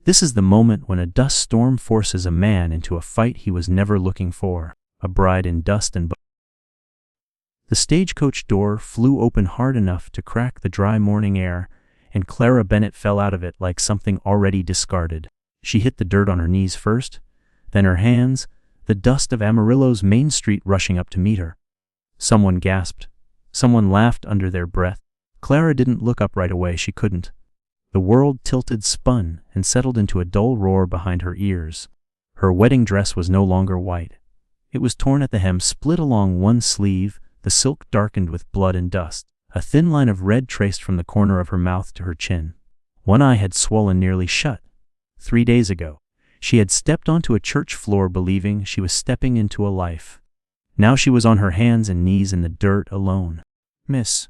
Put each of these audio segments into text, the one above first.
This is the moment when a dust storm forces a man into a fight he was never looking for, a bride in dust and The stagecoach door flew open hard enough to crack the dry morning air, and Clara Bennett fell out of it like something already discarded. She hit the dirt on her knees first, then her hands, the dust of Amarillo's Main Street rushing up to meet her. Someone gasped. Someone laughed under their breath. Clara didn't look up right away. She couldn't. The world tilted, spun, and settled into a dull roar behind her ears. Her wedding dress was no longer white. It was torn at the hem, split along one sleeve, the silk darkened with blood and dust. A thin line of red traced from the corner of her mouth to her chin. One eye had swollen nearly shut. 3 days ago, she had stepped onto a church floor believing she was stepping into a life. Now she was on her hands and knees in the dirt alone. "Miss."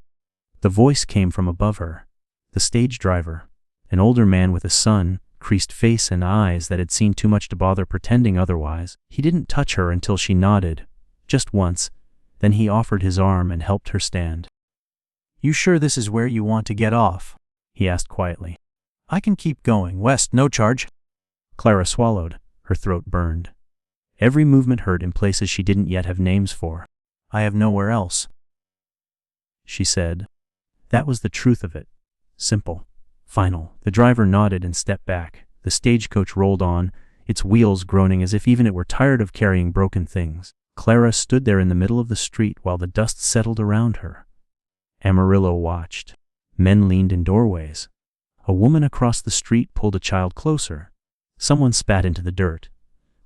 The voice came from above her. The stage driver, an older man with a sun, creased face and eyes that had seen too much to bother pretending otherwise. He didn't touch her until she nodded, just once, then he offered his arm and helped her stand. "You sure this is where you want to get off?" he asked quietly. "I can keep going west, no charge." Clara swallowed. Her throat burned. Every movement hurt in places she didn't yet have names for. "I have nowhere else," she said. That was the truth of it. Simple. Final. The driver nodded and stepped back. The stagecoach rolled on, its wheels groaning as if even it were tired of carrying broken things. Clara stood there in the middle of the street while the dust settled around her. Amarillo watched. Men leaned in doorways. A woman across the street pulled a child closer. Someone spat into the dirt.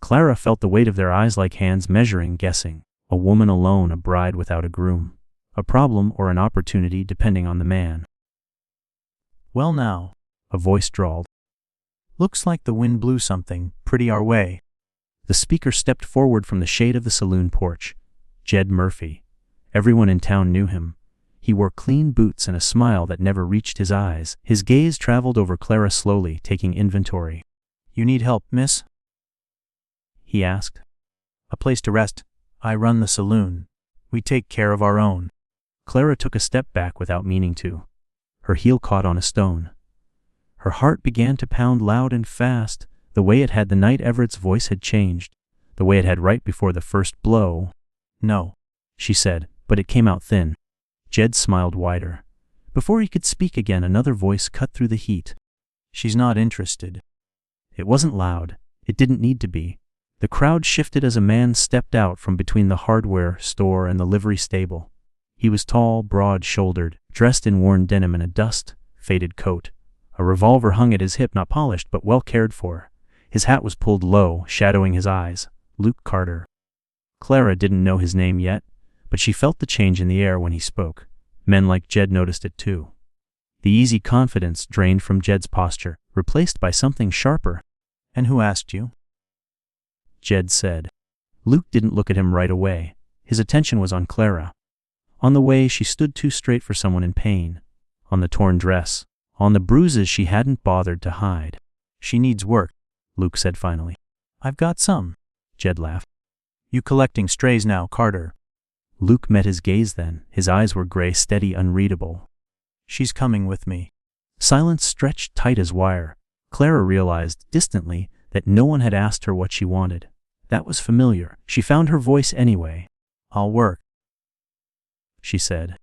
Clara felt the weight of their eyes like hands measuring, guessing. A woman alone, a bride without a groom. A problem or an opportunity depending on the man. "Well now," a voice drawled. "Looks like the wind blew something pretty our way." The speaker stepped forward from the shade of the saloon porch. Jed Murphy. Everyone in town knew him. He wore clean boots and a smile that never reached his eyes. His gaze traveled over Clara slowly, taking inventory. "You need help, miss?" he asked. "A place to rest. I run the saloon. We take care of our own." Clara took a step back without meaning to. Her heel caught on a stone. Her heart began to pound loud and fast. The way it had the night Everett's voice had changed. The way it had right before the first blow. "No," she said, but it came out thin. Jed smiled wider. Before he could speak again, another voice cut through the heat. "She's not interested." It wasn't loud. It didn't need to be. The crowd shifted as a man stepped out from between the hardware store and the livery stable. He was tall, broad-shouldered, dressed in worn denim and a dust-faded coat. A revolver hung at his hip, not polished but well cared for. His hat was pulled low, shadowing his eyes. Luke Carter. Clara didn't know his name yet, but she felt the change in the air when he spoke. Men like Jed noticed it too. The easy confidence drained from Jed's posture, replaced by something sharper. "And who asked you?" Jed said. Luke didn't look at him right away. His attention was on Clara. On the way she stood too straight for someone in pain. On the torn dress. On the bruises she hadn't bothered to hide. "She needs work," Luke said finally. "I've got some," Jed laughed. "You collecting strays now, Carter?" Luke met his gaze then. His eyes were gray, steady, unreadable. "She's coming with me." Silence stretched tight as wire. Clara realized, distantly, that no one had asked her what she wanted. That was familiar. She found her voice anyway. "I'll work," she said.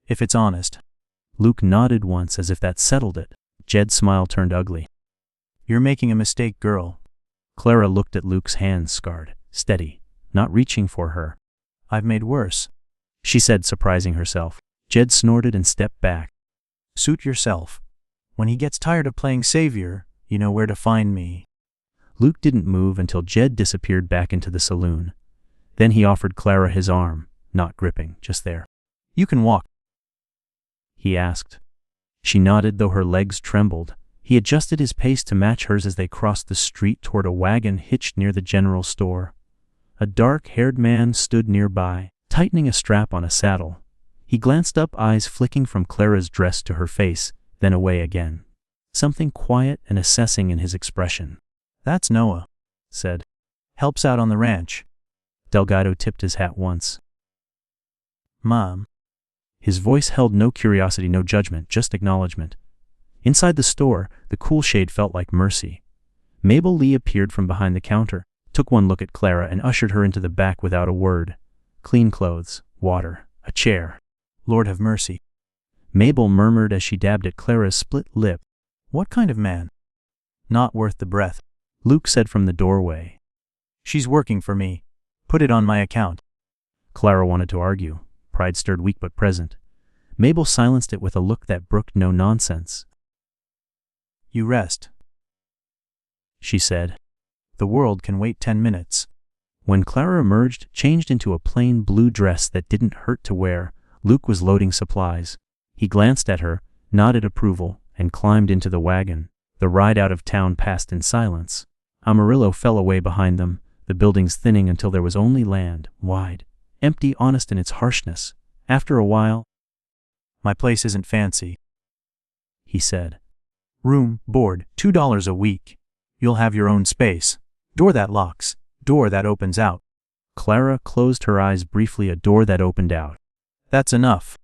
"If it's honest." Luke nodded once as if that settled it. Jed's smile turned ugly. "You're making a mistake, girl." Clara looked at Luke's hands, scarred, steady, not reaching for her. "I've made worse," she said, surprising herself. Jed snorted and stepped back. "Suit yourself. When he gets tired of playing savior, you know where to find me." Luke didn't move until Jed disappeared back into the saloon. Then he offered Clara his arm, not gripping, just there. "You can walk," he asked. She nodded, though her legs trembled. He adjusted his pace to match hers as they crossed the street toward a wagon hitched near the general store. A dark-haired man stood nearby, tightening a strap on a saddle. He glanced up, eyes flicking from Clara's dress to her face, then away again. Something quiet and assessing in his expression. "That's Noah," said. "Helps out on the ranch." Delgado tipped his hat once. "Mom." His voice held no curiosity, no judgment, just acknowledgement. Inside the store, the cool shade felt like mercy. Mabel Lee appeared from behind the counter, took one look at Clara and ushered her into the back without a word. Clean clothes, water, a chair. Lord have mercy, Mabel murmured as she dabbed at Clara's split lip. what kind of man? Not worth the breath, Luke said from the doorway. She's working for me. Put it on my account. Clara wanted to argue. Pride stirred weak but present. Mabel silenced it with a look that brooked no nonsense. You rest, she said. The world can wait 10 minutes. When Clara emerged, changed into a plain blue dress that didn't hurt to wear, Luke was loading supplies. He glanced at her, nodded approval, and climbed into the wagon. The ride out of town passed in silence. Amarillo fell away behind them, the buildings thinning until there was only land, wide, empty, honest in its harshness. After a while, My place isn't fancy, he said. Room, board, $2 a week. You'll have your own space. Door that locks, door that opens out. Clara closed her eyes briefly. A door that opened out. That's enough,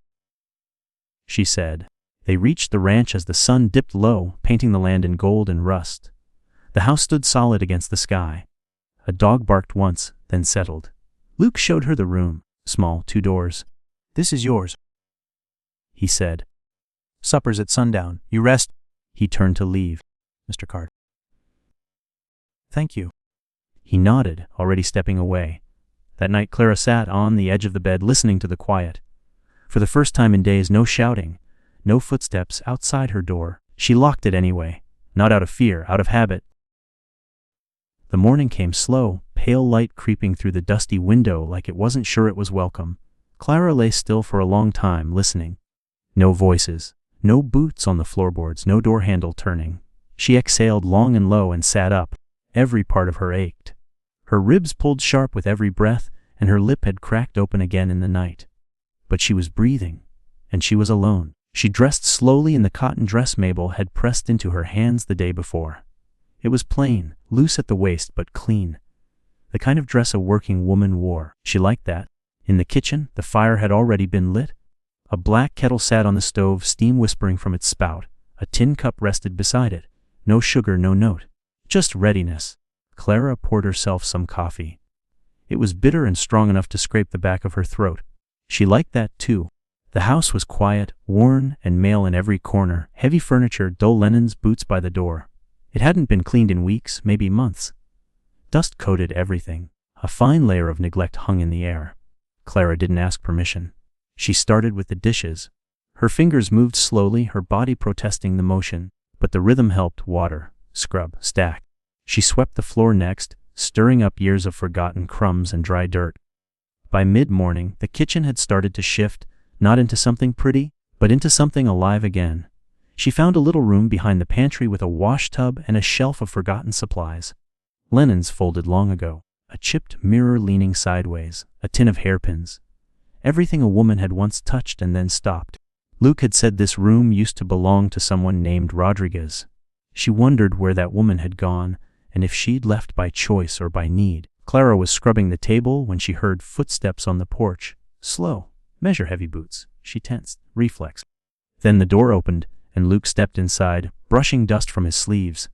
she said. They reached the ranch as the sun dipped low, painting the land in gold and rust. The house stood solid against the sky. A dog barked once, then settled. Luke showed her the room, small, 2 doors. This is yours, he said. Supper's at sundown. You rest. He turned to leave. Mr. Card. Thank you. He nodded, already stepping away. That night Clara sat on the edge of the bed listening to the quiet. For the first time in days, no shouting, no footsteps outside her door. She locked it anyway, not out of fear, out of habit. The morning came slow, pale light creeping through the dusty window like it wasn't sure it was welcome. Clara lay still for a long time, listening. No voices, no boots on the floorboards, no door handle turning. She exhaled long and low and sat up. Every part of her ached. Her ribs pulled sharp with every breath, and her lip had cracked open again in the night. But she was breathing, and she was alone. She dressed slowly in the cotton dress Mabel had pressed into her hands the day before. It was plain, loose at the waist but clean. The kind of dress a working woman wore. She liked that. In the kitchen, the fire had already been lit. A black kettle sat on the stove, steam whispering from its spout. A tin cup rested beside it. No sugar, no note. Just readiness. Clara poured herself some coffee. It was bitter and strong enough to scrape the back of her throat. She liked that too. The house was quiet, worn, and mail in every corner, heavy furniture, dull linens, boots by the door. It hadn't been cleaned in weeks, maybe months. Dust coated everything. A fine layer of neglect hung in the air. Clara didn't ask permission. She started with the dishes. Her fingers moved slowly, her body protesting the motion, but the rhythm helped. Water, scrub, stack. She swept the floor next, stirring up years of forgotten crumbs and dry dirt. By mid-morning, the kitchen had started to shift, not into something pretty, but into something alive again. She found a little room behind the pantry with a wash tub and a shelf of forgotten supplies. Linens folded long ago, a chipped mirror leaning sideways, a tin of hairpins. Everything a woman had once touched and then stopped. Luke had said this room used to belong to someone named Rodriguez. She wondered where that woman had gone, and if she'd left by choice or by need. Clara was scrubbing the table when she heard footsteps on the porch. Slow, measure-heavy boots. She tensed, reflex. Then the door opened, and Luke stepped inside, brushing dust from his sleeves.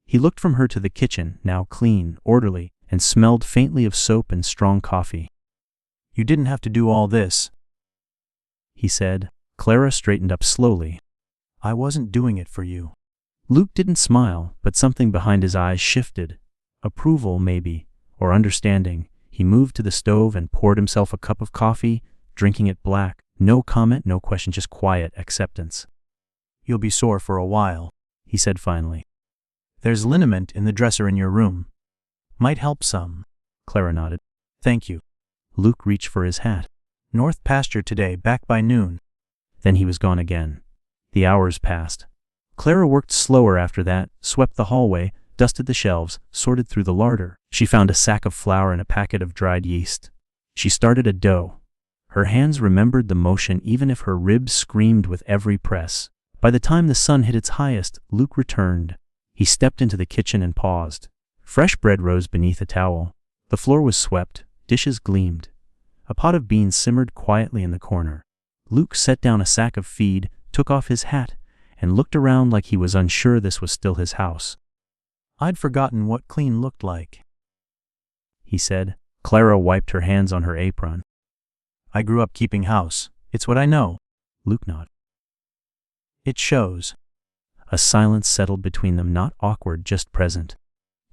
He looked from her to the kitchen, now clean, orderly, and smelled faintly of soap and strong coffee. You didn't have to do all this, he said. Clara straightened up slowly. I wasn't doing it for you. Luke didn't smile, but something behind his eyes shifted. Approval, maybe, or understanding. He moved to the stove and poured himself a cup of coffee, drinking it black. No comment, no question, just quiet acceptance. You'll be sore for a while, he said finally. There's liniment in the dresser in your room. Might help some. Clara nodded. Thank you. Luke reached for his hat. North pasture today, back by noon. Then he was gone again. The hours passed. Clara worked slower after that, swept the hallway, dusted the shelves, sorted through the larder. She found a sack of flour and a packet of dried yeast. She started a dough. Her hands remembered the motion even if her ribs screamed with every press. By the time the sun hit its highest, Luke returned. He stepped into the kitchen and paused. Fresh bread rose beneath a towel. The floor was swept, dishes gleamed. A pot of beans simmered quietly in the corner. Luke set down a sack of feed, took off his hat, and looked around like he was unsure this was still his house. I'd forgotten what clean looked like, he said. Clara wiped her hands on her apron. I grew up keeping house. It's what I know. Luke nodded. It shows. A silence settled between them, not awkward, just present.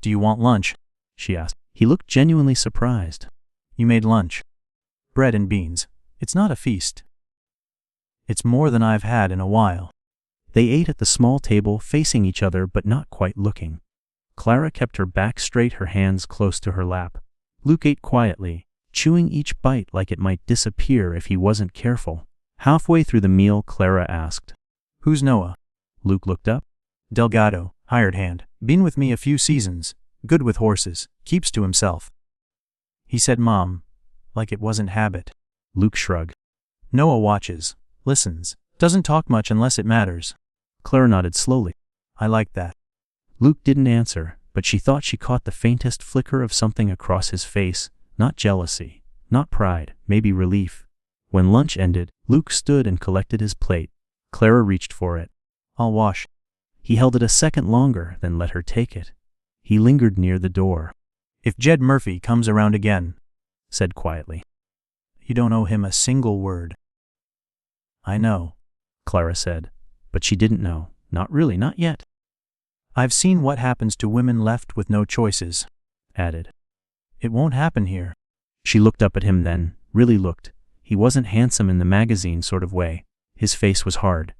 Do you want lunch? She asked. He looked genuinely surprised. You made lunch. Bread and beans. It's not a feast. It's more than I've had in a while. They ate at the small table, facing each other but not quite looking. Clara kept her back straight, her hands close to her lap. Luke ate quietly, chewing each bite like it might disappear if he wasn't careful. Halfway through the meal, Clara asked, Who's Noah? Luke looked up. Delgado, hired hand. Been with me a few seasons. Good with horses. Keeps to himself. He said Mom, like it wasn't habit. Luke shrugged. Noah watches, listens, doesn't talk much unless it matters. Clara nodded slowly. I like that. Luke didn't answer, but she thought she caught the faintest flicker of something across his face, not jealousy, not pride, maybe relief. When lunch ended, Luke stood and collected his plate. Clara reached for it. I'll wash. He held it a second longer, then let her take it. He lingered near the door. If Jed Murphy comes around again, said quietly. You don't owe him a single word. I know, Clara said, but she didn't know. Not really, not yet. I've seen what happens to women left with no choices, added. It won't happen here. She looked up at him then, really looked. He wasn't handsome in the magazine sort of way. His face was hard,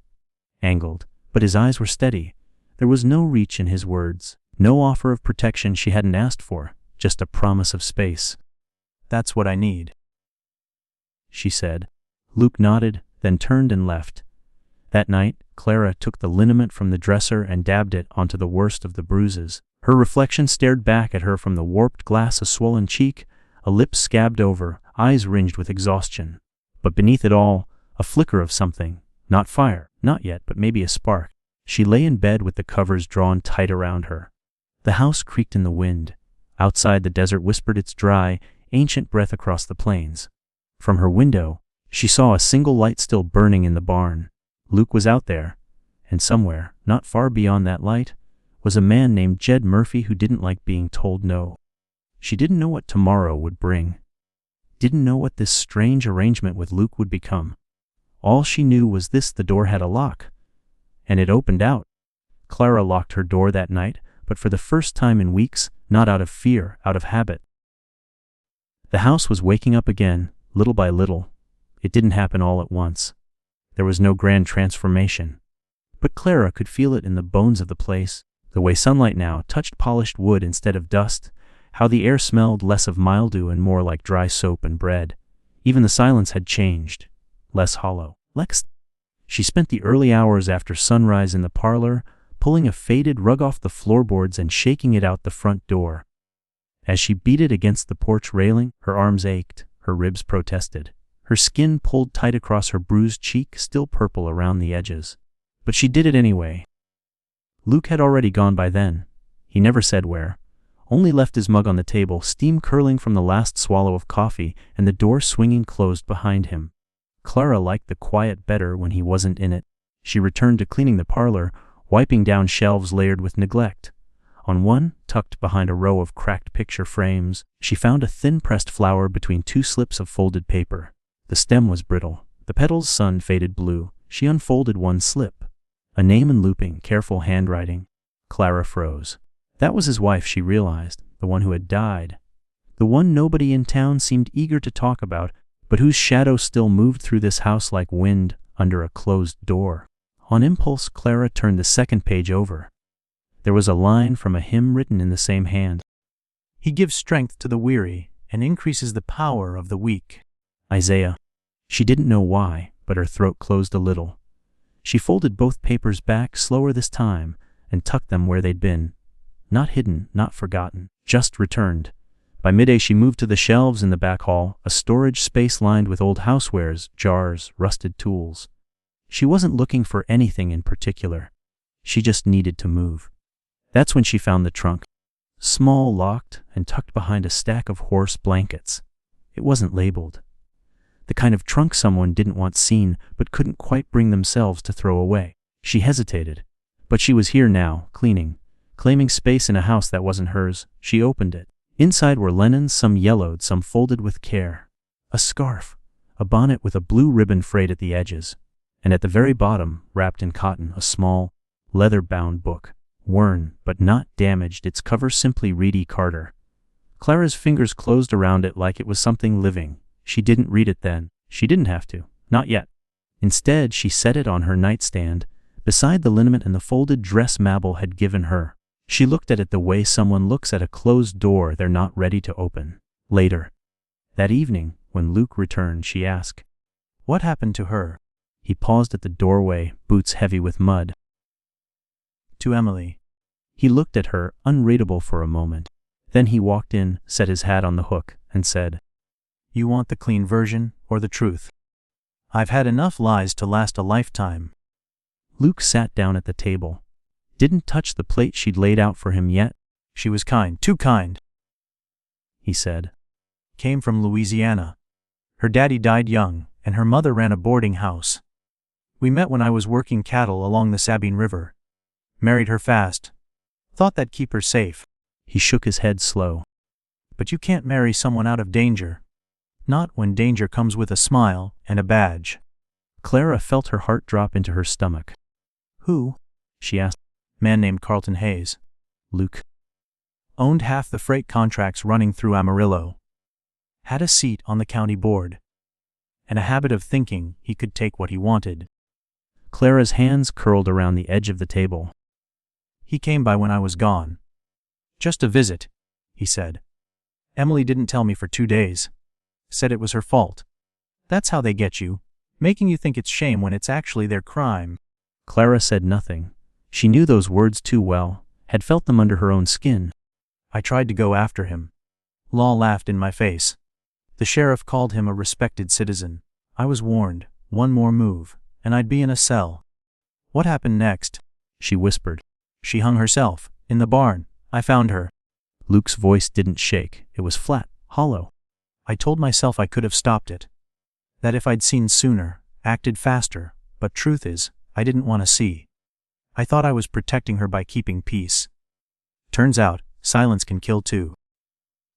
angled, but his eyes were steady. There was no reach in his words, no offer of protection she hadn't asked for, just a promise of space. That's what I need, she said. Luke nodded, then turned and left. That night, Clara took the liniment from the dresser and dabbed it onto the worst of the bruises. Her reflection stared back at her from the warped glass, a swollen cheek, a lip scabbed over, eyes ringed with exhaustion. But beneath it all, a flicker of something. Not fire, not yet, but maybe a spark. She lay in bed with the covers drawn tight around her. The house creaked in the wind. Outside, the desert whispered its dry, ancient breath across the plains. From her window, she saw a single light still burning in the barn. Luke was out there, and somewhere, not far beyond that light, was a man named Jed Murphy who didn't like being told no. She didn't know what tomorrow would bring. Didn't know what this strange arrangement with Luke would become. All she knew was this: the door had a lock, and it opened out. Clara locked her door that night, but for the first time in weeks, not out of fear, out of habit. The house was waking up again, little by little. It didn't happen all at once. There was no grand transformation. But Clara could feel it in the bones of the place, the way sunlight now touched polished wood instead of dust, how the air smelled less of mildew and more like dry soap and bread. Even the silence had changed, less hollow. She spent the early hours after sunrise in the parlor, pulling a faded rug off the floorboards and shaking it out the front door. As she beat it against the porch railing, her arms ached, her ribs protested. Her skin pulled tight across her bruised cheek, still purple around the edges. But she did it anyway. Luke had already gone by then. He never said where. Only left his mug on the table, steam curling from the last swallow of coffee, and the door swinging closed behind him. Clara liked the quiet better when he wasn't in it. She returned to cleaning the parlor, wiping down shelves layered with neglect. On one, tucked behind a row of cracked picture frames, she found a thin pressed flower between two slips of folded paper. The stem was brittle, the petals sun-faded blue. She unfolded one slip. A name in looping, careful handwriting. Clara froze. That was his wife, she realized, the one who had died. The one nobody in town seemed eager to talk about, but whose shadow still moved through this house like wind under a closed door. On impulse, Clara turned the second page over. There was a line from a hymn written in the same hand. He gives strength to the weary and increases the power of the weak. Isaiah. She didn't know why, but her throat closed a little. She folded both papers back, slower this time, and tucked them where they'd been. Not hidden, not forgotten, just returned. By midday she moved to the shelves in the back hall, a storage space lined with old housewares, jars, rusted tools. She wasn't looking for anything in particular. She just needed to move. That's when she found the trunk. Small, locked, and tucked behind a stack of horse blankets. It wasn't labeled. The kind of trunk someone didn't want seen but couldn't quite bring themselves to throw away. She hesitated. But she was here now, cleaning Claiming space in a house that wasn't hers, she opened it. Inside were linens, some yellowed, some folded with care. A scarf, a bonnet with a blue ribbon frayed at the edges, and at the very bottom, wrapped in cotton, a small, leather-bound book. Worn, but not damaged, its cover simply read E. Carter. Clara's fingers closed around it like it was something living. She didn't read it then. She didn't have to. Not yet. Instead, she set it on her nightstand, beside the liniment and the folded dress Mabel had given her. She looked at it the way someone looks at a closed door they're not ready to open. Later, that evening, when Luke returned, she asked, "What happened to her?" He paused at the doorway, boots heavy with mud. "To Emily." He looked at her, unreadable for a moment. Then he walked in, set his hat on the hook, and said, "You want the clean version, or the truth? I've had enough lies to last a lifetime." Luke sat down at the table. Didn't touch the plate she'd laid out for him yet. "She was kind, too kind," he said. "Came from Louisiana. Her daddy died young, and her mother ran a boarding house. We met when I was working cattle along the Sabine River. Married her fast. Thought that'd keep her safe." He shook his head slow. "But you can't marry someone out of danger. Not when danger comes with a smile and a badge." Clara felt her heart drop into her stomach. "Who?" she asked. "Man named Carlton Hayes." Luke. "Owned half the freight contracts running through Amarillo. Had a seat on the county board. And a habit of thinking he could take what he wanted." Clara's hands curled around the edge of the table. "He came by when I was gone. Just a visit," he said. "Emily didn't tell me for 2 days. Said it was her fault. That's how they get you, making you think it's shame when it's actually their crime." Clara said nothing. She knew those words too well, had felt them under her own skin. "I tried to go after him. Law laughed in my face. The sheriff called him a respected citizen. I was warned, one more move, and I'd be in a cell." "What happened next?" she whispered. "She hung herself, in the barn. I found her." Luke's voice didn't shake. It was flat, hollow. "I told myself I could have stopped it. That if I'd seen sooner, acted faster, but truth is, I didn't want to see. I thought I was protecting her by keeping peace. Turns out, silence can kill too."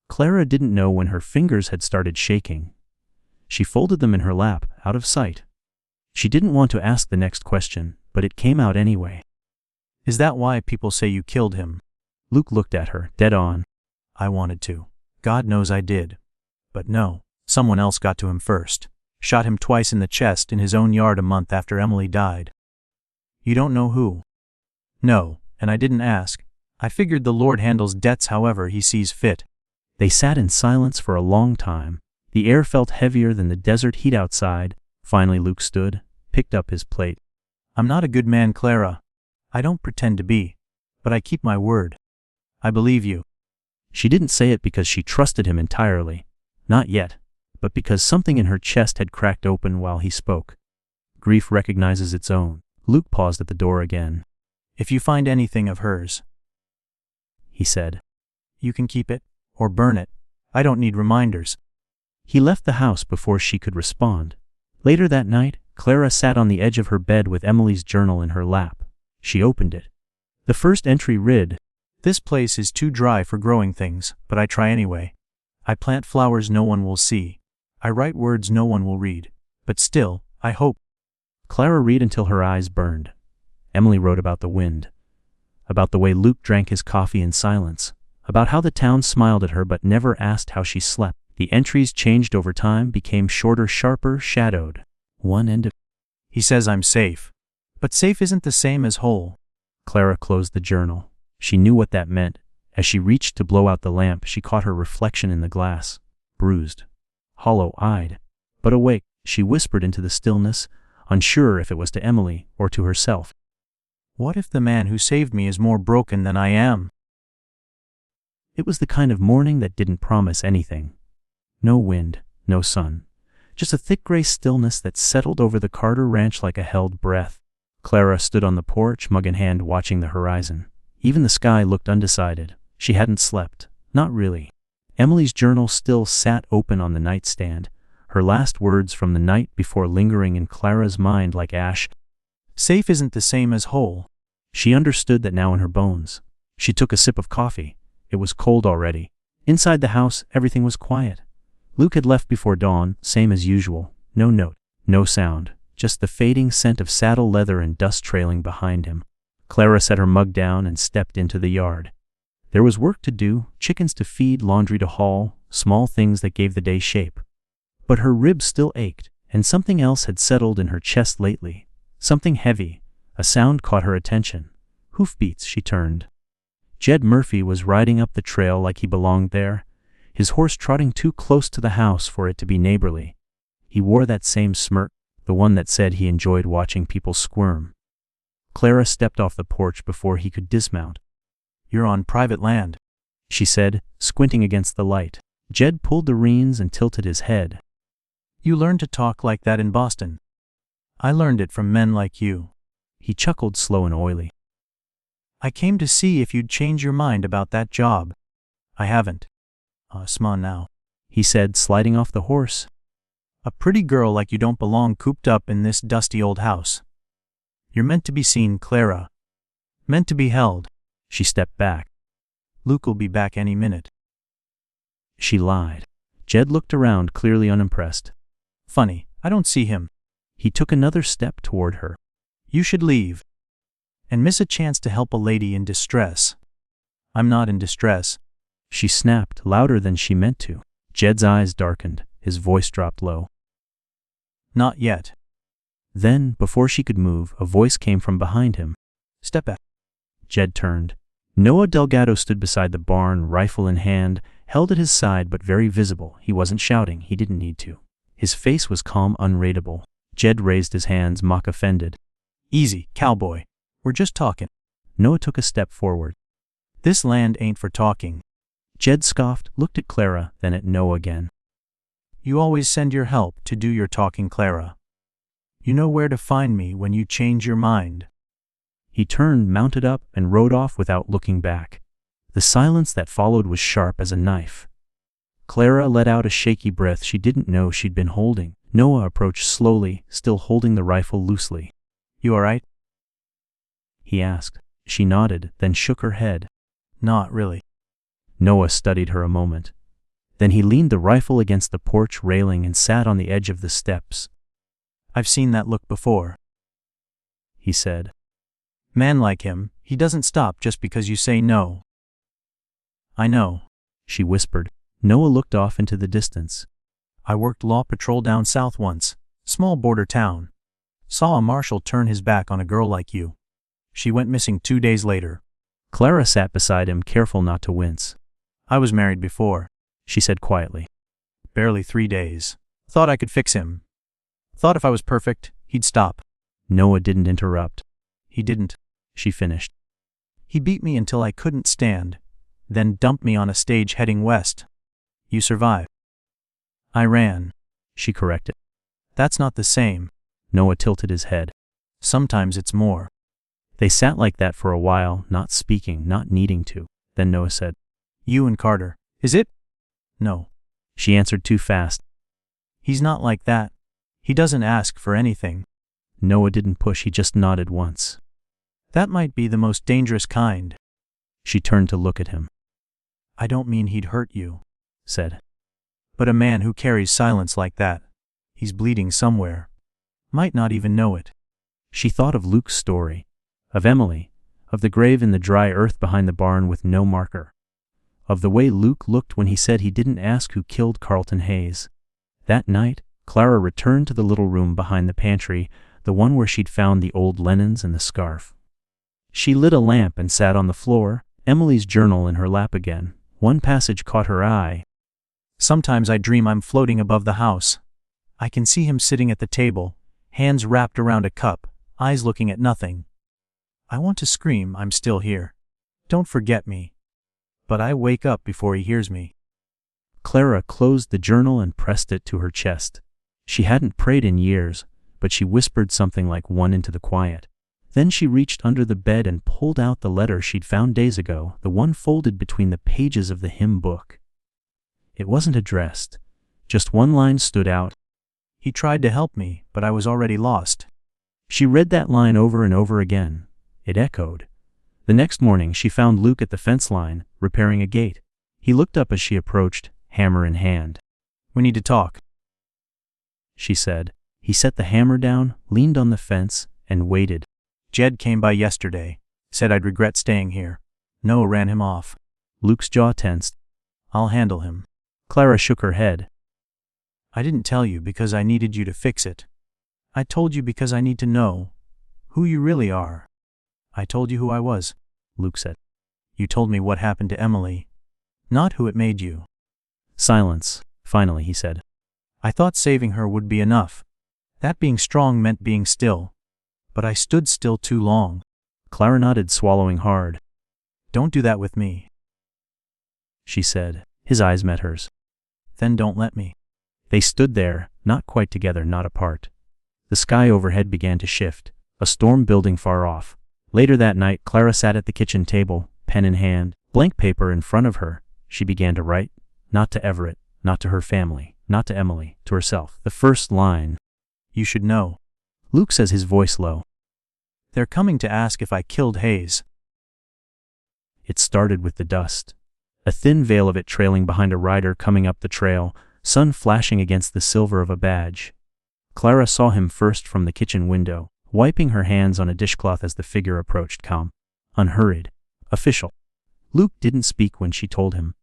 Clara didn't know when her fingers had started shaking. She folded them in her lap, out of sight. She didn't want to ask the next question, but it came out anyway. "Is that why people say you killed him?" Luke looked at her, dead on. "I wanted to. God knows I did. But no, someone else got to him first. Shot him twice in the chest in his own yard a month after Emily died." "You don't know who?" "No, and I didn't ask. I figured the Lord handles debts however he sees fit." They sat in silence for a long time. The air felt heavier than the desert heat outside. Finally Luke stood, picked up his plate. "I'm not a good man, Clara. I don't pretend to be. But I keep my word. I believe you." She didn't say it because she trusted him entirely. Not yet. But because something in her chest had cracked open while he spoke. Grief recognizes its own. Luke paused at the door again. "If you find anything of hers," he said, "you can keep it, or burn it. I don't need reminders." He left the house before she could respond. Later that night, Clara sat on the edge of her bed with Emily's journal in her lap. She opened it. The first entry read, "This place is too dry for growing things, but I try anyway. I plant flowers no one will see. I write words no one will read. But still, I hope." Clara read until her eyes burned. Emily wrote about the wind. About the way Luke drank his coffee in silence. About how the town smiled at her but never asked how she slept. The entries changed over time, became shorter, sharper, shadowed. One end of "He says I'm safe. But safe isn't the same as whole." Clara closed the journal. She knew what that meant. As she reached to blow out the lamp, she caught her reflection in the glass. Bruised. Hollow-eyed. But awake, she whispered into the stillness, unsure if it was to Emily or to herself. "What if the man who saved me is more broken than I am?" It was the kind of morning that didn't promise anything. No wind, no sun. Just a thick gray stillness that settled over the Carter ranch like a held breath. Clara stood on the porch, mug in hand, watching the horizon. Even the sky looked undecided. She hadn't slept. Not really. Emily's journal still sat open on the nightstand, her last words from the night before lingering in Clara's mind like ash. "Safe isn't the same as whole." She understood that now in her bones. She took a sip of coffee. It was cold already. Inside the house, everything was quiet. Luke had left before dawn, same as usual. No note, no sound, just the fading scent of saddle leather and dust trailing behind him. Clara set her mug down and stepped into the yard. There was work to do, chickens to feed, laundry to haul, small things that gave the day shape. But her ribs still ached, and something else had settled in her chest lately. Something heavy. A sound caught her attention. Hoofbeats. She turned. Jed Murphy was riding up the trail like he belonged there, his horse trotting too close to the house for it to be neighborly. He wore that same smirk, the one that said he enjoyed watching people squirm. Clara stepped off the porch before he could dismount. "You're on private land," she said, squinting against the light. Jed pulled the reins and tilted his head. "You learned to talk like that in Boston. I learned it from men like you." He chuckled, slow and oily. "I came to see if you'd change your mind about that job. I haven't. S'mon now," he said, sliding off the horse. "A pretty girl like you don't belong cooped up in this dusty old house. You're meant to be seen, Clara. Meant to be held." She stepped back. "Luke'll be back any minute." She lied. Jed looked around, clearly unimpressed. "Funny, I don't see him." He took another step toward her. "You should leave. And miss a chance to help a lady in distress." "I'm not in distress," she snapped, louder than she meant to. Jed's eyes darkened, his voice dropped low. "Not yet." Then, before she could move, a voice came from behind him. "Step back." Jed turned. Noah Delgado stood beside the barn, rifle in hand, held at his side but very visible. He wasn't shouting, he didn't need to. His face was calm, unreadable. Jed raised his hands, mock offended. "Easy, cowboy. We're just talking." Noah took a step forward. "This land ain't for talking." Jed scoffed, looked at Clara, then at Noah again. "You always send your help to do your talking, Clara. You know where to find me when you change your mind." He turned, mounted up, and rode off without looking back. The silence that followed was sharp as a knife. Clara let out a shaky breath she didn't know she'd been holding. Noah approached slowly, still holding the rifle loosely. "You all right?" he asked. She nodded, then shook her head. "Not really." Noah studied her a moment. Then he leaned the rifle against the porch railing and sat on the edge of the steps. "I've seen that look before," he said. "Man like him, he doesn't stop just because you say no." "I know," she whispered. Noah looked off into the distance. "I worked law patrol down south once, small border town. Saw a marshal turn his back on a girl like you. She went missing 2 days later." Clara sat beside him, careful not to wince. "I was married before," she said quietly. "Barely 3 days. Thought I could fix him. Thought if I was perfect, he'd stop." Noah didn't interrupt. "He didn't," she finished. "He beat me until I couldn't stand, then dumped me on a stage heading west. You survived." "I ran," she corrected. "That's not the same." Noah tilted his head. "Sometimes it's more." They sat like that for a while, not speaking, not needing to. Then Noah said, "You and Carter, is it?" "No." She answered too fast. "He's not like that. He doesn't ask for anything." Noah didn't push, he just nodded once. "That might be the most dangerous kind." She turned to look at him. "I don't mean he'd hurt you," said. "But a man who carries silence like that, he's bleeding somewhere. Might not even know it." She thought of Luke's story, of Emily, of the grave in the dry earth behind the barn with no marker, of the way Luke looked when he said he didn't ask who killed Carlton Hayes. That night, Clara returned to the little room behind the pantry, the one where she'd found the old linens and the scarf. She lit a lamp and sat on the floor, Emily's journal in her lap again. One passage caught her eye. "Sometimes I dream I'm floating above the house. I can see him sitting at the table, hands wrapped around a cup, eyes looking at nothing. I want to scream, 'I'm still here. Don't forget me.' But I wake up before he hears me." Clara closed the journal and pressed it to her chest. She hadn't prayed in years, but she whispered something like one into the quiet. Then she reached under the bed and pulled out the letter she'd found days ago, the one folded between the pages of the hymn book. It wasn't addressed. Just one line stood out. "He tried to help me, but I was already lost." She read that line over and over again. It echoed. The next morning she found Luke at the fence line, repairing a gate. He looked up as she approached, hammer in hand. "We need to talk," she said. He set the hammer down, leaned on the fence, and waited. "Jed came by yesterday. Said I'd regret staying here. Noah ran him off." Luke's jaw tensed. "I'll handle him." Clara shook her head. "I didn't tell you because I needed you to fix it. I told you because I need to know who you really are." "I told you who I was," Luke said. "You told me what happened to Emily, not who it made you." Silence. Finally, he said. "I thought saving her would be enough. That being strong meant being still. But I stood still too long." Clara nodded, swallowing hard. "Don't do that with me," she said. His eyes met hers. "Then don't let me." They stood there, not quite together, not apart. The sky overhead began to shift, a storm building far off. Later that night, Clara sat at the kitchen table, pen in hand, blank paper in front of her. She began to write, not to Everett, not to her family, not to Emily, to herself. The first line, "You should know." Luke says, his voice low. "They're coming to ask if I killed Hayes." It started with the dust. A thin veil of it trailing behind a rider coming up the trail, sun flashing against the silver of a badge. Clara saw him first from the kitchen window, wiping her hands on a dishcloth as the figure approached, calm, unhurried, official. Luke didn't speak when she told him.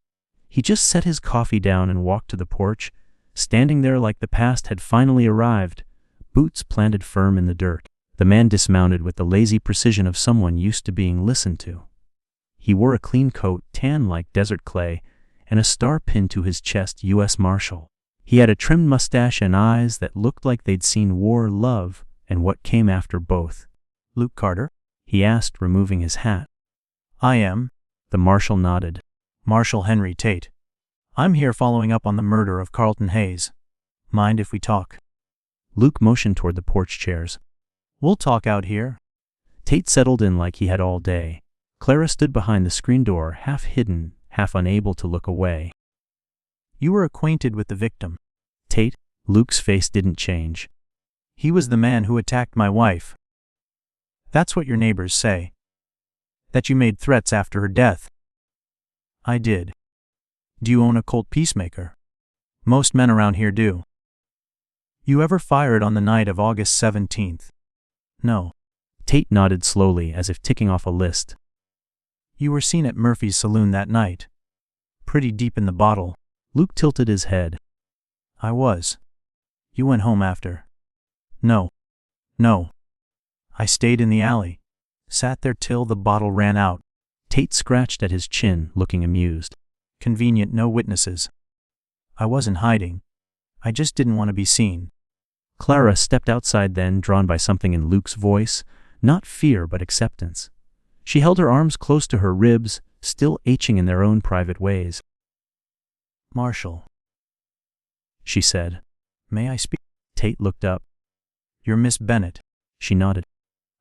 He just set his coffee down and walked to the porch, standing there like the past had finally arrived, boots planted firm in the dirt. The man dismounted with the lazy precision of someone used to being listened to. He wore a clean coat, tan like desert clay, and a star pinned to his chest, U.S. Marshal. He had a trimmed mustache and eyes that looked like they'd seen war, love, and what came after both. "Luke Carter?" he asked, removing his hat. "I am." The marshal nodded. "Marshal Henry Tate. I'm here following up on the murder of Carlton Hayes. Mind if we talk?" Luke motioned toward the porch chairs. "We'll talk out here." Tate settled in like he had all day. Clara stood behind the screen door, half hidden, half unable to look away. "You were acquainted with the victim?" Tate? Luke's face didn't change. "He was the man who attacked my wife." "That's what your neighbors say. That you made threats after her death." "I did." "Do you own a Colt Peacemaker?" "Most men around here do." "You ever fired on the night of August 17th? "No." Tate nodded slowly, as if ticking off a list. "You were seen at Murphy's saloon that night. Pretty deep in the bottle." Luke tilted his head. "I was." "You went home after?" "No. No. I stayed in the alley. Sat there till the bottle ran out." Tate scratched at his chin, looking amused. "Convenient, no witnesses. I wasn't hiding. I just didn't want to be seen." Clara stepped outside then, drawn by something in Luke's voice, not fear but acceptance. She held her arms close to her ribs, still aching in their own private ways. "Marshal," she said. "May I speak?" Tate looked up. "You're Miss Bennett." She nodded.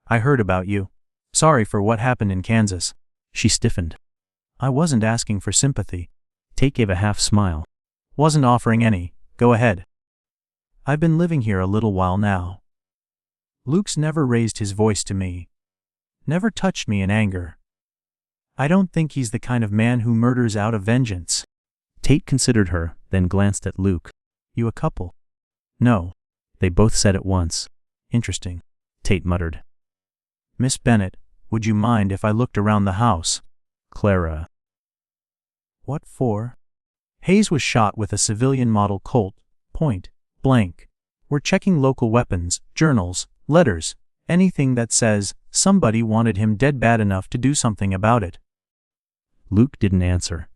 "I heard about you. Sorry for what happened in Kansas." She stiffened. "I wasn't asking for sympathy." Tate gave a half smile. "Wasn't offering any. Go ahead. I've been living here a little while now. Luke's never raised his voice to me. Never touched me in anger. I don't think he's the kind of man who murders out of vengeance." Tate considered her, then glanced at Luke. "You a couple?" "No." They both said at once. "Interesting," Tate muttered. "Miss Bennett, would you mind if I looked around the house?" Clara. "What for?" "Hayes was shot with a civilian model Colt, point blank. We're checking local weapons, journals, letters, anything that says somebody wanted him dead bad enough to do something about it." Luke didn't answer.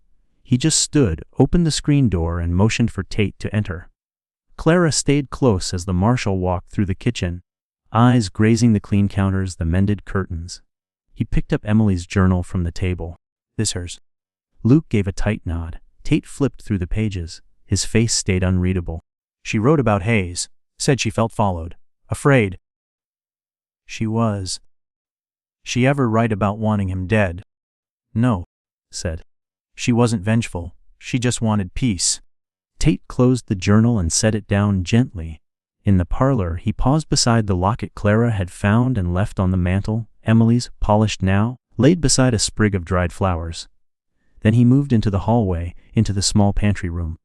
He just stood, opened the screen door, and motioned for Tate to enter. Clara stayed close as the marshal walked through the kitchen, eyes grazing the clean counters, the mended curtains. He picked up Emily's journal from the table. "This hers?" Luke gave a tight nod. Tate flipped through the pages. His face stayed unreadable. "She wrote about Hayes. Said she felt followed. Afraid." "She was." "She ever write about wanting him dead?" "No," said. "She wasn't vengeful. She just wanted peace." Tate closed the journal and set it down gently. In the parlor, he paused beside the locket Clara had found and left on the mantel, Emily's, polished now, laid beside a sprig of dried flowers. Then he moved into the hallway, into the small pantry room.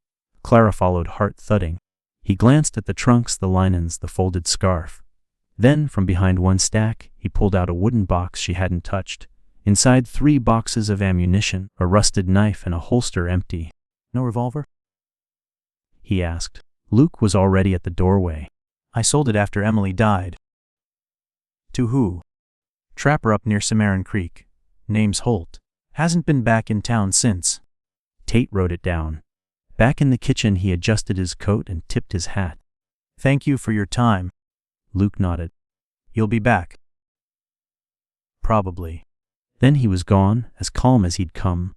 Clara followed, heart thudding. He glanced at the trunks, the linens, the folded scarf. Then, from behind one stack, he pulled out a wooden box she hadn't touched. Inside 3 boxes of ammunition, a rusted knife and a holster empty. No revolver? He asked. Luke was already at the doorway. I sold it after Emily died. To who? Trapper up near Cimarron Creek. Name's Holt. Hasn't been back in town since. Tate wrote it down. Back in the kitchen, he adjusted his coat and tipped his hat. Thank you for your time. Luke nodded. You'll be back. Probably. Then he was gone, as calm as he'd come.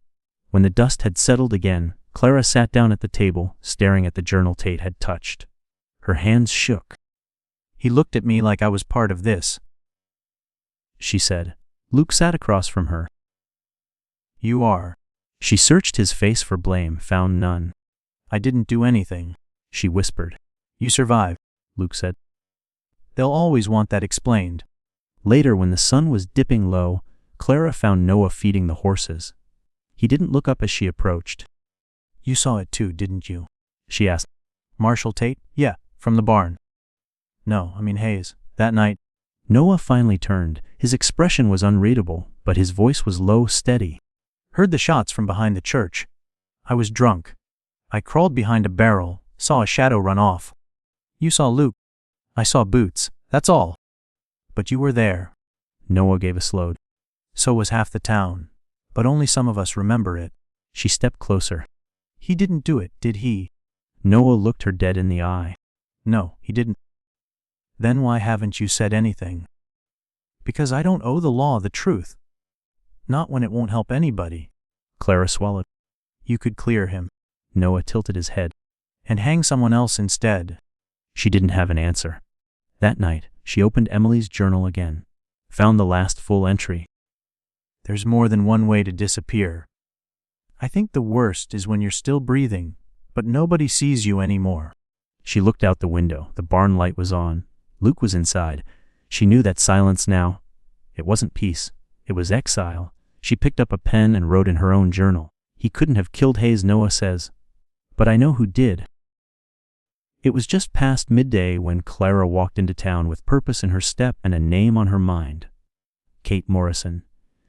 When the dust had settled again, Clara sat down at the table, staring at the journal Tate had touched. Her hands shook. He looked at me like I was part of this, she said. Luke sat across from her. You are. She searched his face for blame, found none. I didn't do anything, she whispered. You survived, Luke said. They'll always want that explained. Later, when the sun was dipping low, Clara found Noah feeding the horses. He didn't look up as she approached. You saw it too, didn't you? She asked. Marshall Tate? Yeah, from the barn. No, I mean Hayes. That night. Noah finally turned. His expression was unreadable, but his voice was low, steady. Heard the shots from behind the church. I was drunk. I crawled behind a barrel, saw a shadow run off. You saw Luke. I saw Boots, that's all. But you were there. Noah gave a slow. So was half the town. But only some of us remember it. She stepped closer. He didn't do it, did he? Noah looked her dead in the eye. No, he didn't. Then why haven't you said anything? Because I don't owe the law the truth. Not when it won't help anybody. Clara swallowed. You could clear him. Noah tilted his head. And hang someone else instead. She didn't have an answer. That night, she opened Emily's journal again. Found the last full entry. There's more than one way to disappear. I think the worst is when you're still breathing, but nobody sees you anymore. She looked out the window. The barn light was on. Luke was inside. She knew that silence now. It wasn't peace. It was exile. She picked up a pen and wrote in her own journal. He couldn't have killed Hayes, Noah says. But I know who did. It was just past midday when Clara walked into town with purpose in her step and a name on her mind. Kate Morrison.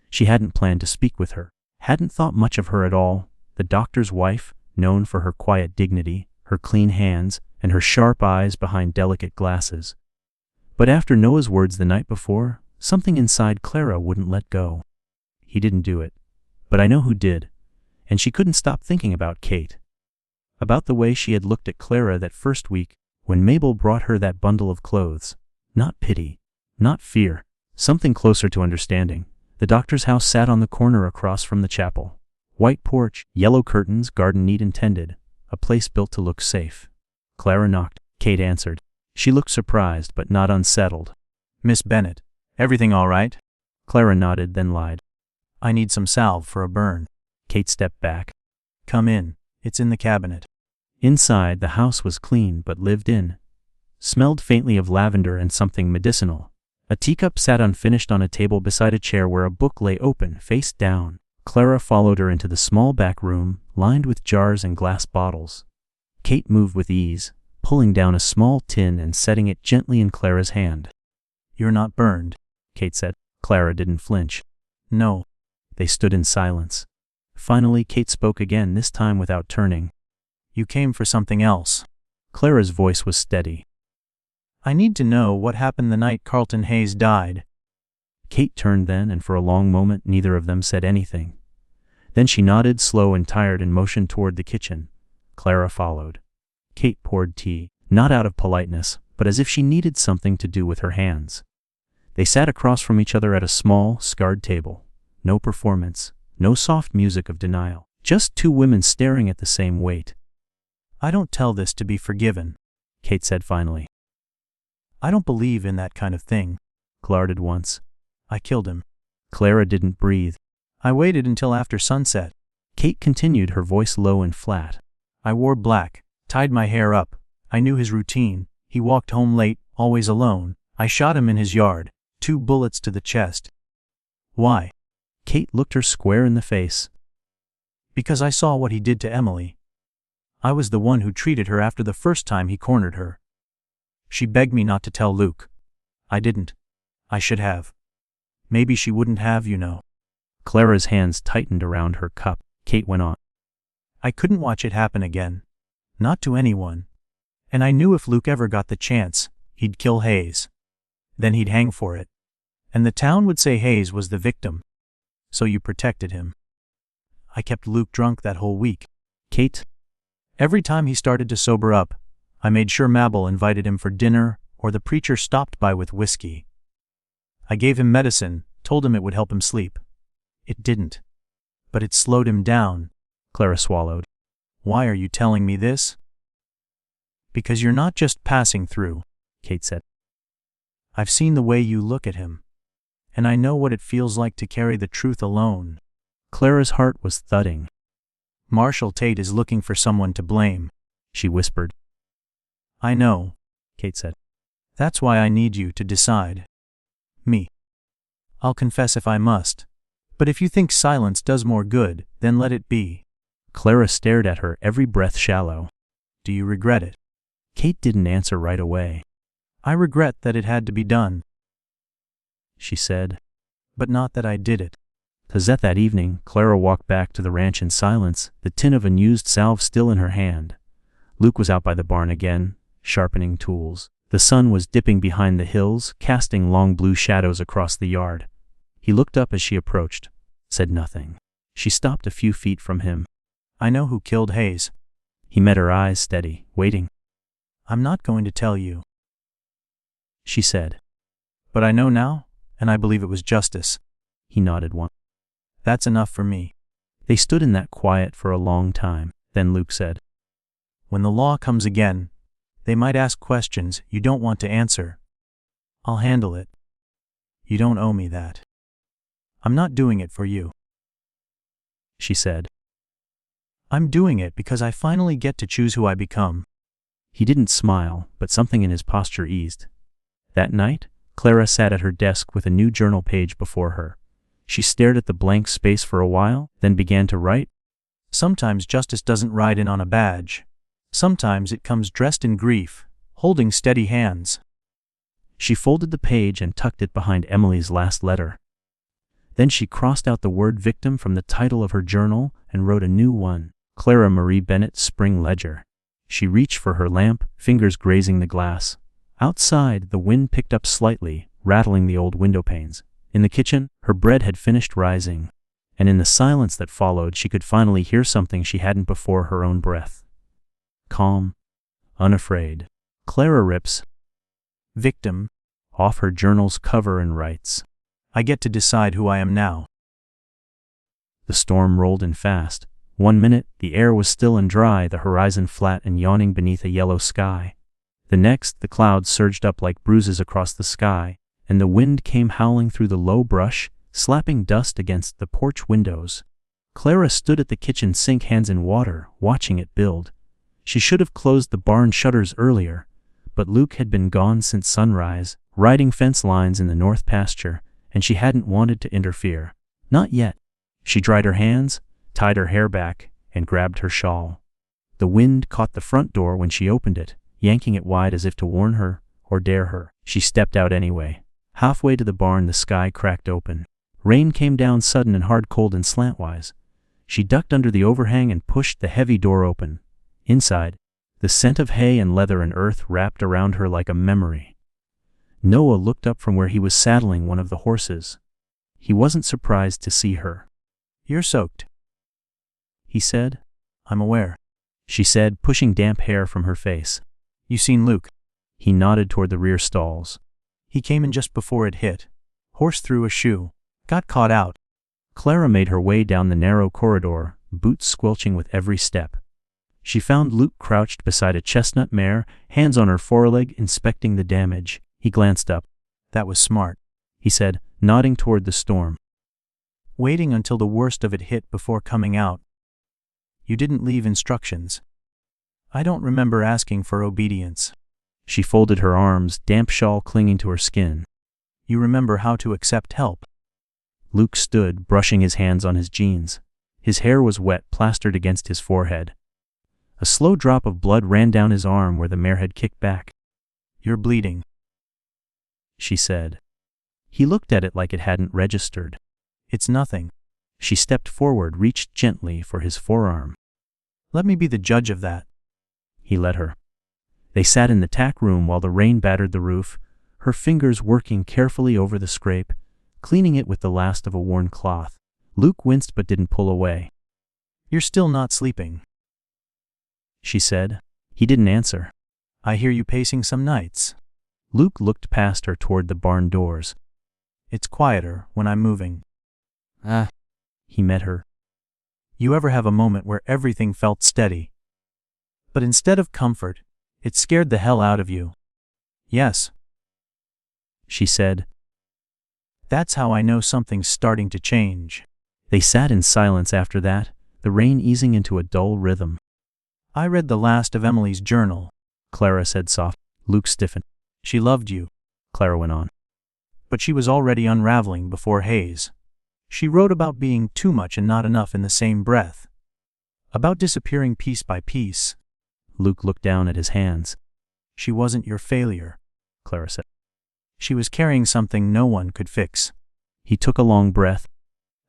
She hadn't planned to speak with her, hadn't thought much of her at all, the doctor's wife, known for her quiet dignity, her clean hands, and her sharp eyes behind delicate glasses. But after Noah's words the night before, something inside Clara wouldn't let go. He didn't do it, but I know who did, and she couldn't stop thinking about Kate. About the way she had looked at Clara that first week, when Mabel brought her that bundle of clothes. Not pity, not fear, something closer to understanding. The doctor's house sat on the corner across from the chapel. White porch, yellow curtains, garden neat and tended, a place built to look safe. Clara knocked. Kate answered. She looked surprised but not unsettled. Miss Bennett, everything all right? Clara nodded, then lied. I need some salve for a burn. Kate stepped back. Come in, it's in the cabinet. Inside, the house was clean but lived in. Smelled faintly of lavender and something medicinal. A teacup sat unfinished on a table beside a chair where a book lay open, face down. Clara followed her into the small back room, lined with jars and glass bottles. Kate moved with ease, pulling down a small tin and setting it gently in Clara's hand. You're not burned, Kate said. Clara didn't flinch. No. They stood in silence. Finally, Kate spoke again, this time without turning. You came for something else. Clara's voice was steady. I need to know what happened the night Carlton Hayes died. Kate turned then, and for a long moment neither of them said anything. Then she nodded, slow and tired, and motioned toward the kitchen. Clara followed. Kate poured tea, not out of politeness, but as if she needed something to do with her hands. They sat across from each other at a small, scarred table. No performance, no soft music of denial, just 2 women staring at the same weight. I don't tell this to be forgiven, Kate said finally. I don't believe in that kind of thing. Clara did once. I killed him. Clara didn't breathe. I waited until after sunset. Kate continued, her voice low and flat. I wore black, tied my hair up. I knew his routine. He walked home late, always alone. I shot him in his yard. 2 bullets to the chest. Why? Kate looked her square in the face. Because I saw what he did to Emily. I was the one who treated her after the first time he cornered her. She begged me not to tell Luke. I didn't. I should have. Maybe she wouldn't have, you know. Clara's hands tightened around her cup. Kate went on. I couldn't watch it happen again. Not to anyone. And I knew if Luke ever got the chance, he'd kill Hayes. Then he'd hang for it. And the town would say Hayes was the victim. So you protected him. I kept Luke drunk that whole week. Kate? Every time he started to sober up, I made sure Mabel invited him for dinner or the preacher stopped by with whiskey. I gave him medicine, told him it would help him sleep. It didn't. But it slowed him down. Clara swallowed. Why are you telling me this? Because you're not just passing through, Kate said. I've seen the way you look at him. And I know what it feels like to carry the truth alone. Clara's heart was thudding. Marshall Tate is looking for someone to blame, she whispered. I know, Kate said. That's why I need you to decide. Me. I'll confess if I must. But if you think silence does more good, then let it be. Clara stared at her, every breath shallow. Do you regret it? Kate didn't answer right away. I regret that it had to be done, she said. But not that I did it. 'Cause that evening, Clara walked back to the ranch in silence, the tin of unused salve still in her hand. Luke was out by the barn again, sharpening tools. The sun was dipping behind the hills, casting long blue shadows across the yard. He looked up as she approached, said nothing. She stopped a few feet from him. I know who killed Hayes. He met her eyes steady, waiting. I'm not going to tell you, she said. But I know now, and I believe it was justice. He nodded once. That's enough for me. They stood in that quiet for a long time. Then Luke said, when the law comes again, they might ask questions you don't want to answer. I'll handle it. You don't owe me that. I'm not doing it for you, she said. I'm doing it because I finally get to choose who I become. He didn't smile, but something in his posture eased. That night, Clara sat at her desk with a new journal page before her. She stared at the blank space for a while, then began to write. Sometimes justice doesn't ride in on a badge. Sometimes it comes dressed in grief, holding steady hands. She folded the page and tucked it behind Emily's last letter. Then she crossed out the word victim from the title of her journal and wrote a new one, Clara Marie Bennett Spring Ledger. She reached for her lamp, fingers grazing the glass. Outside, the wind picked up slightly, rattling the old window panes. In the kitchen, her bread had finished rising, and in the silence that followed she could finally hear something she hadn't before: her own breath. Calm, unafraid. Clara rips victim off her journal's cover and writes, I get to decide who I am now. The storm rolled in fast. 1 minute, the air was still and dry, the horizon flat and yawning beneath a yellow sky. The next, the clouds surged up like bruises across the sky, and the wind came howling through the low brush, slapping dust against the porch windows. Clara stood at the kitchen sink, hands in water, watching it build. She should have closed the barn shutters earlier, but Luke had been gone since sunrise, riding fence lines in the north pasture, and she hadn't wanted to interfere. Not yet. She dried her hands, tied her hair back, and grabbed her shawl. The wind caught the front door when she opened it, yanking it wide as if to warn her, or dare her. She stepped out anyway. Halfway to the barn, the sky cracked open. Rain came down sudden and hard, cold and slantwise. She ducked under the overhang and pushed the heavy door open. Inside, the scent of hay and leather and earth wrapped around her like a memory. Noah looked up from where he was saddling one of the horses. He wasn't surprised to see her. You're soaked, he said. I'm aware, she said, pushing damp hair from her face. You seen Luke? He nodded toward the rear stalls. He came in just before it hit. Horse threw a shoe. Got caught out. Clara made her way down the narrow corridor, boots squelching with every step. She found Luke crouched beside a chestnut mare, hands on her foreleg, inspecting the damage. He glanced up. That was smart, he said, nodding toward the storm. Waiting until the worst of it hit before coming out. You didn't leave instructions. I don't remember asking for obedience. She folded her arms, damp shawl clinging to her skin. You remember how to accept help. Luke stood, brushing his hands on his jeans. His hair was wet, plastered against his forehead. A slow drop of blood ran down his arm where the mare had kicked back. "You're bleeding," she said. He looked at it like it hadn't registered. "It's nothing." She stepped forward, reached gently for his forearm. "Let me be the judge of that." He let her. They sat in the tack room while the rain battered the roof, her fingers working carefully over the scrape, cleaning it with the last of a worn cloth. Luke winced but didn't pull away. "You're still not sleeping," she said. He didn't answer. "I hear you pacing some nights." Luke looked past her toward the barn doors. "It's quieter when I'm moving." He met her. "You ever have a moment where everything felt steady, but instead of comfort, it scared the hell out of you?" "Yes," she said. "That's how I know something's starting to change." They sat in silence after that, the rain easing into a dull rhythm. "I read the last of Emily's journal," Clara said softly. Luke stiffened. "She loved you," Clara went on. "but she was already unraveling before Hayes. She wrote about being too much and not enough in the same breath. About disappearing piece by piece." Luke looked down at his hands. "She wasn't your failure," Clara said. "She was carrying something no one could fix." He took a long breath.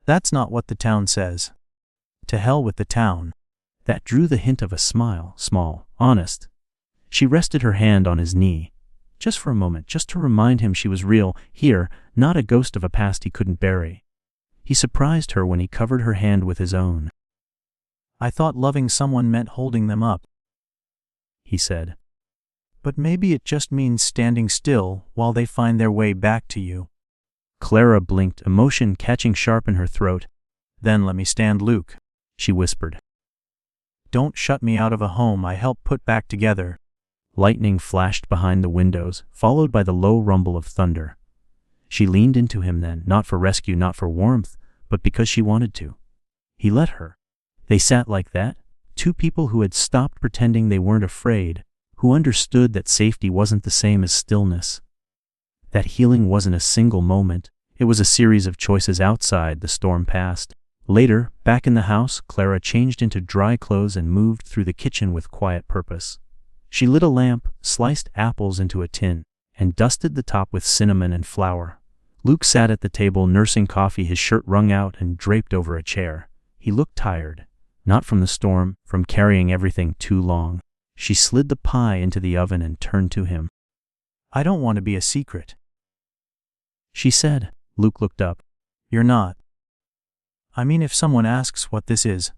"That's not what the town says." "To hell with the town." That drew the hint of a smile, small, honest. She rested her hand on his knee, just for a moment, just to remind him she was real, here, not a ghost of a past he couldn't bury. He surprised her when he covered her hand with his own. "I thought loving someone meant holding them up," he said. "But maybe it just means standing still while they find their way back to you." Clara blinked, emotion catching sharp in her throat. "Then let me stand, Luke," she whispered. "Don't shut me out of a home I helped put back together." Lightning flashed behind the windows, followed by the low rumble of thunder. She leaned into him then, not for rescue, not for warmth, but because she wanted to. He let her. They sat like that, two people who had stopped pretending they weren't afraid, who understood that safety wasn't the same as stillness. That healing wasn't a single moment, it was a series of choices outside. The storm passed. Later, back in the house, Clara changed into dry clothes and moved through the kitchen with quiet purpose. She lit a lamp, sliced apples into a tin, and dusted the top with cinnamon and flour. Luke sat at the table nursing coffee, his shirt wrung out and draped over a chair. He looked tired, not from the storm, from carrying everything too long. She slid the pie into the oven and turned to him. "I don't want to be a secret," she said. Luke looked up. "You're not. I mean, if someone asks what this is,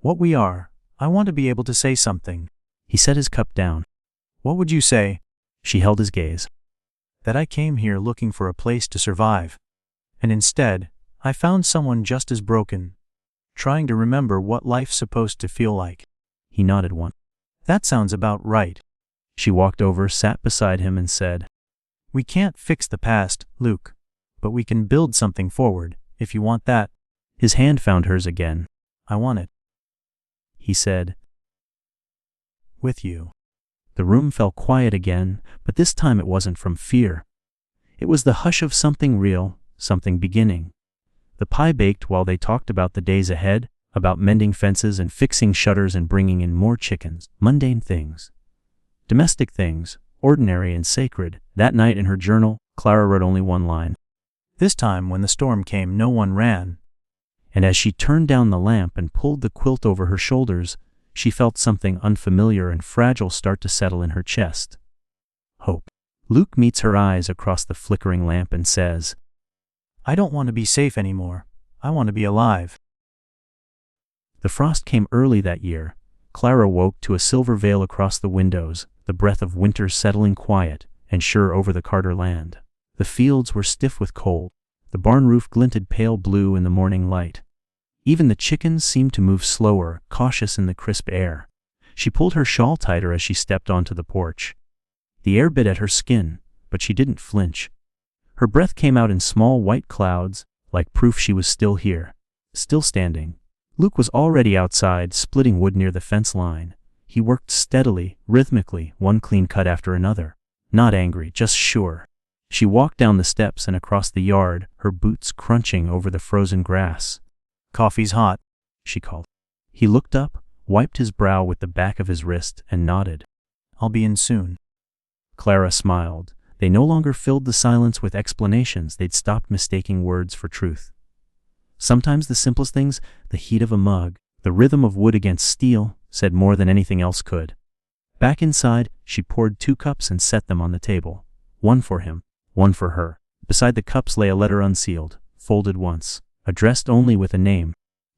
what we are, I want to be able to say something." He set his cup down. "What would you say?" She held his gaze. "That I came here looking for a place to survive, and instead, I found someone just as broken, trying to remember what life's supposed to feel like." He nodded once. "That sounds about right." She walked over, sat beside him, and said, "We can't fix the past, Luke, but we can build something forward, if you want that." His hand found hers again. "I want it," he said. "With you." The room fell quiet again, but this time it wasn't from fear. It was the hush of something real, something beginning. The pie baked while they talked about the days ahead, about mending fences and fixing shutters and bringing in more chickens, mundane things. Domestic things, ordinary and sacred. That night in her journal, Clara wrote only one line. "This time when the storm came, no one ran." And as she turned down the lamp and pulled the quilt over her shoulders, she felt something unfamiliar and fragile start to settle in her chest. Hope. Luke meets her eyes across the flickering lamp and says, "I don't want to be safe anymore. I want to be alive." The frost came early that year. Clara woke to a silver veil across the windows, the breath of winter settling quiet and sure over the Carter land. The fields were stiff with cold. The barn roof glinted pale blue in the morning light. Even the chickens seemed to move slower, cautious in the crisp air. She pulled her shawl tighter as she stepped onto the porch. The air bit at her skin, but she didn't flinch. Her breath came out in small white clouds, like proof she was still here, still standing. Luke was already outside, splitting wood near the fence line. He worked steadily, rhythmically, one clean cut after another. Not angry, just sure. She walked down the steps and across the yard, her boots crunching over the frozen grass. "Coffee's hot," she called. He looked up, wiped his brow with the back of his wrist, and nodded. "I'll be in soon." Clara smiled. They no longer filled the silence with explanations. They'd stopped mistaking words for truth. Sometimes the simplest things, the heat of a mug, the rhythm of wood against steel, said more than anything else could. Back inside, she poured 2 cups and set them on the table. One for him, one for her. Beside the cups lay a letter unsealed, folded once, addressed only with a name.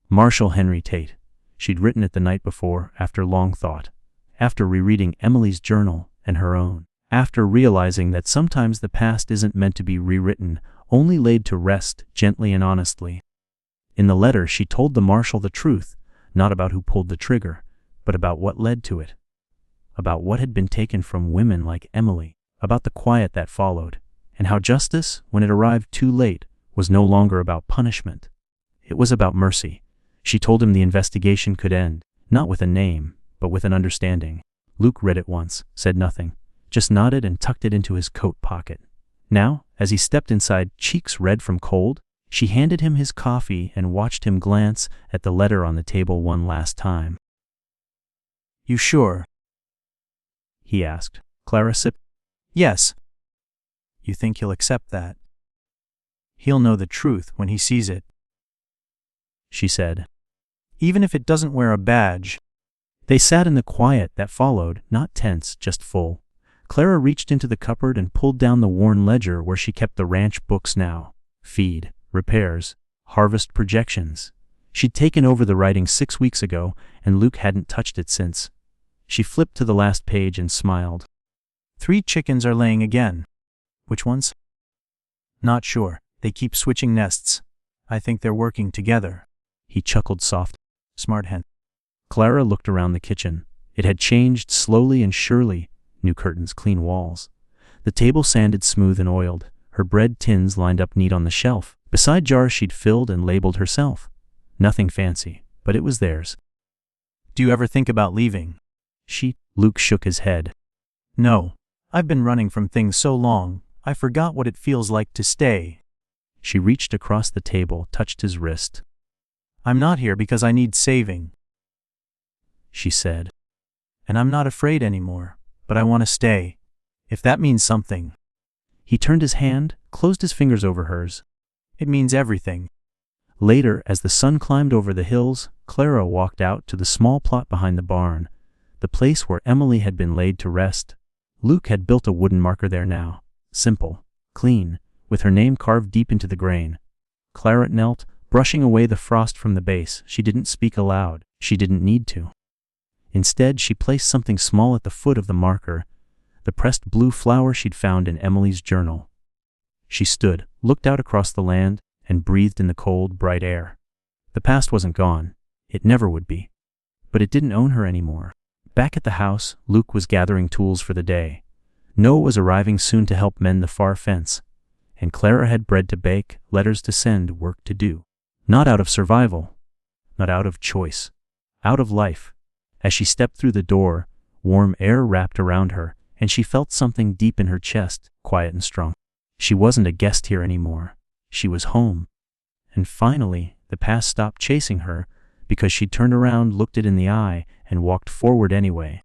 Marshall Henry Tate. She'd written it the night before, after long thought. After rereading Emily's journal and her own. After realizing that sometimes the past isn't meant to be rewritten, only laid to rest gently and honestly. In the letter, she told the marshal the truth, not about who pulled the trigger, but about what led to it. About what had been taken from women like Emily, about the quiet that followed, and how justice, when it arrived too late, was no longer about punishment. It was about mercy. She told him the investigation could end, not with a name, but with an understanding. Luke read it once, said nothing, just nodded and tucked it into his coat pocket. Now, as he stepped inside, cheeks red from cold, she handed him his coffee and watched him glance at the letter on the table one last time. "You sure?" he asked. Clara sipped. "Yes." "You think he'll accept that?" "He'll know the truth when he sees it," she said. "Even if it doesn't wear a badge." They sat in the quiet that followed, not tense, just full. Clara reached into the cupboard and pulled down the worn ledger where she kept the ranch books now. Feed, repairs, harvest projections. She'd taken over the writing 6 weeks ago, and Luke hadn't touched it since. She flipped to the last page and smiled. 3 chickens are laying again." "Which ones?" "Not sure. They keep switching nests. I think they're working together." He chuckled soft. "Smart hen." Clara looked around the kitchen. It had changed slowly and surely. New curtains, clean walls. The table sanded smooth and oiled. Her bread tins lined up neat on the shelf, beside jars she'd filled and labeled herself. Nothing fancy, but it was theirs. "Do you ever think about leaving?" Luke shook his head. "No. I've been running from things so long, I forgot what it feels like to stay." She reached across the table, touched his wrist. "I'm not here because I need saving," she said. "And I'm not afraid anymore, but I want to stay. If that means something." He turned his hand, closed his fingers over hers. "It means everything." Later, as the sun climbed over the hills, Clara walked out to the small plot behind the barn, the place where Emily had been laid to rest. Luke had built a wooden marker there now, simple, clean, with her name carved deep into the grain. Clara knelt, brushing away the frost from the base. She didn't speak aloud. She didn't need to. Instead, she placed something small at the foot of the marker, the pressed blue flower she'd found in Emily's journal. She stood, looked out across the land, and breathed in the cold, bright air. The past wasn't gone. It never would be. But it didn't own her anymore. Back at the house, Luke was gathering tools for the day. Noah was arriving soon to help mend the far fence. And Clara had bread to bake, letters to send, work to do. Not out of survival. Not out of choice. Out of life. As she stepped through the door, warm air wrapped around her, and she felt something deep in her chest, quiet and strong. She wasn't a guest here anymore. She was home. And finally, the past stopped chasing her, because she turned around, looked it in the eye, and walked forward anyway.